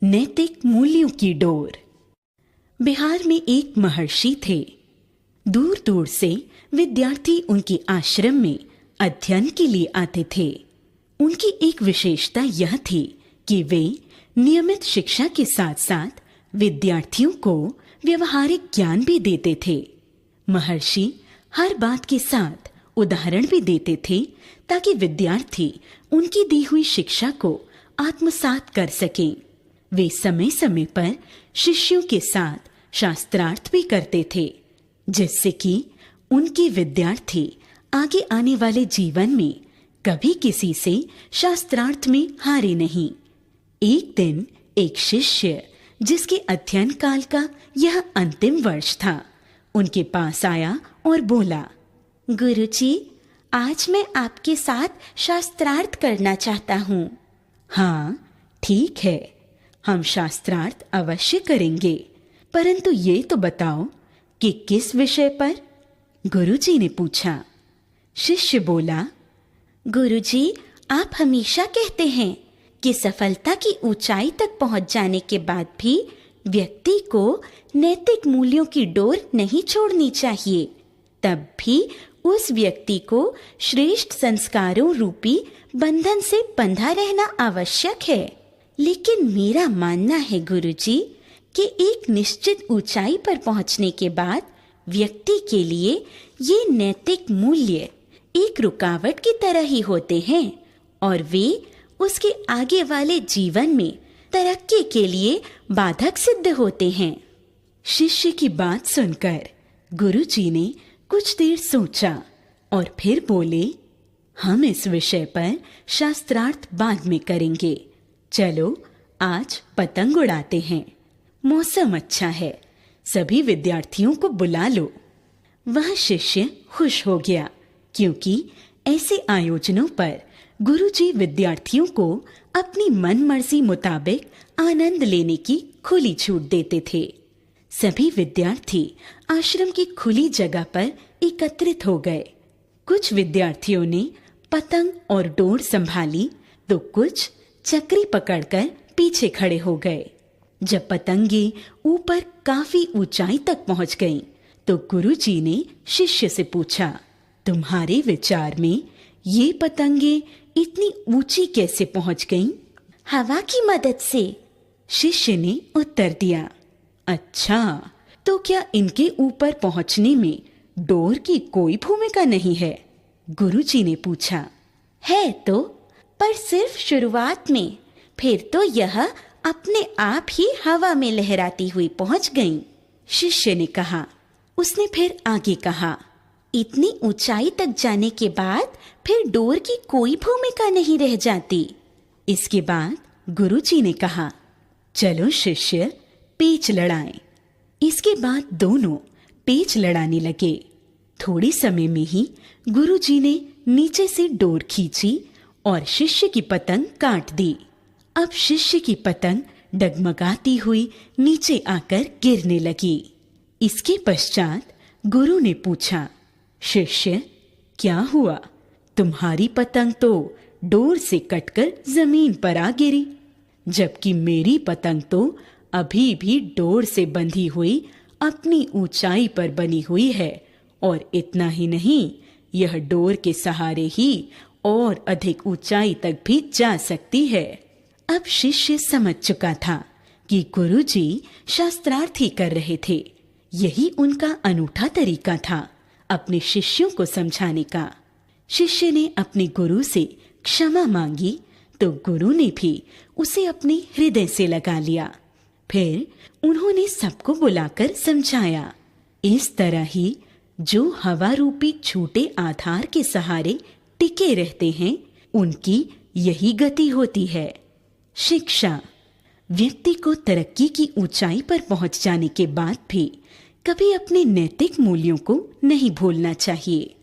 नैतिक मूल्यों की डोर। बिहार में एक महर्षि थे। दूर दूर से विद्यार्थी उनके आश्रम में अध्ययन के लिए आते थे। उनकी एक विशेषता यह थी कि वे नियमित शिक्षा के साथ साथ विद्यार्थियों को व्यवहारिक ज्ञान भी देते थे। महर्षि हर बात के साथ उदाहरण भी देते थे ताकि विद्यार्थी उनकी दी हुई शिक्षा को आत्मसात कर सकें। वे समय समय पर शिष्यों के साथ शास्त्रार्थ भी करते थे, जिससे कि उनके विद्यार्थी आगे आने वाले जीवन में कभी किसी से शास्त्रार्थ में हारे नहीं। एक दिन एक शिष्य, जिसके अध्ययन काल का यह अंतिम वर्ष था, उनके पास आया और बोला, गुरुजी, आज मैं आपके साथ शास्त्रार्थ करना चाहता हूँ। हाँ, ठीक है, हम शास्त्रार्थ अवश्य करेंगे, परंतु ये तो बताओ कि किस विषय पर? गुरुजी ने पूछा। शिष्य बोला, गुरुजी, आप हमेशा कहते हैं कि सफलता की ऊंचाई तक पहुंच जाने के बाद भी व्यक्ति को नैतिक मूल्यों की डोर नहीं छोड़नी चाहिए। तब भी उस व्यक्ति को श्रेष्ठ संस्कारों रूपी बंधन से बंधा रहना आवश्यक है। लेकिन मेरा मानना है गुरुजी कि एक निश्चित ऊंचाई पर पहुंचने के बाद व्यक्ति के लिए ये नैतिक मूल्य एक रुकावट की तरह ही होते हैं और वे उसके आगे वाले जीवन में तरक्की के लिए बाधक सिद्ध होते हैं। शिष्य की बात सुनकर गुरुजी ने कुछ देर सोचा और फिर बोले, हम इस विषय पर शास्त्रार्थ बाद में करेंगे। चलो आज पतंग उड़ाते हैं। मौसम अच्छा है, सभी विद्यार्थियों को बुला लो। वह शिष्य खुश हो गया, क्योंकि ऐसे आयोजनों पर गुरुजी विद्यार्थियों को अपनी मनमर्जी मुताबिक आनंद लेने की खुली छूट देते थे। सभी विद्यार्थी आश्रम की खुली जगह पर एकत्रित हो गए। कुछ विद्यार्थियों ने पतंग और डोर संभाली तो कुछ चक्री पकड़कर पीछे खड़े हो गए। जब पतंगे ऊपर काफी ऊंचाई तक पहुंच गईं, तो गुरुजी ने शिष्य से पूछा, तुम्हारे विचार में ये पतंगे इतनी ऊंची कैसे पहुंच गईं? हवा की मदद से, शिष्य ने उत्तर दिया। अच्छा, तो क्या इनके ऊपर पहुंचने में डोर की कोई भूमिका नहीं है? गुरुजी ने पूछा। है तो, पर सिर्फ शुरुआत में, फिर तो यह अपने आप ही हवा में लहराती हुई पहुंच गईं। शिष्य ने कहा। उसने फिर आगे कहा, इतनी ऊंचाई तक जाने के बाद फिर डोर की कोई भूमिका नहीं रह जाती। इसके बाद गुरुजी ने कहा, चलो शिष्य, पेच लड़ाएं। इसके बाद दोनों पेच लड़ाने लगे। थोड़े समय में ही गुरुजी ने नीचे से डोर खींची और शिष्य की पतंग काट दी। अब शिष्य की पतंग डगमगाती हुई नीचे आकर गिरने लगी। इसके पश्चात गुरु ने पूछा, शिष्य, क्या हुआ? तुम्हारी पतंग तो डोर से कटकर जमीन पर आ गिरी, जबकि मेरी पतंग तो अभी भी डोर से बंधी हुई अपनी ऊंचाई पर बनी हुई है, और इतना ही नहीं, यह डोर के सहारे ही और अधिक ऊंचाई तक भी जा सकती है। अब शिष्य समझ चुका था कि गुरुजी शास्त्रार्थी कर रहे थे। यही उनका अनूठा तरीका था अपने शिष्यों को समझाने का। शिष्य ने अपने गुरु से क्षमा मांगी तो गुरु ने भी उसे अपने हृदय से लगा लिया। फिर उन्होंने सबको बुलाकर समझाया, इस तरह ही जो हवा रूपी छोटे आधार के सहारे टिके रहते हैं, उनकी यही गति होती है। शिक्षा व्यक्ति को तरक्की की ऊंचाई पर पहुंच जाने के बाद भी कभी अपने नैतिक मूल्यों को नहीं भूलना चाहिए।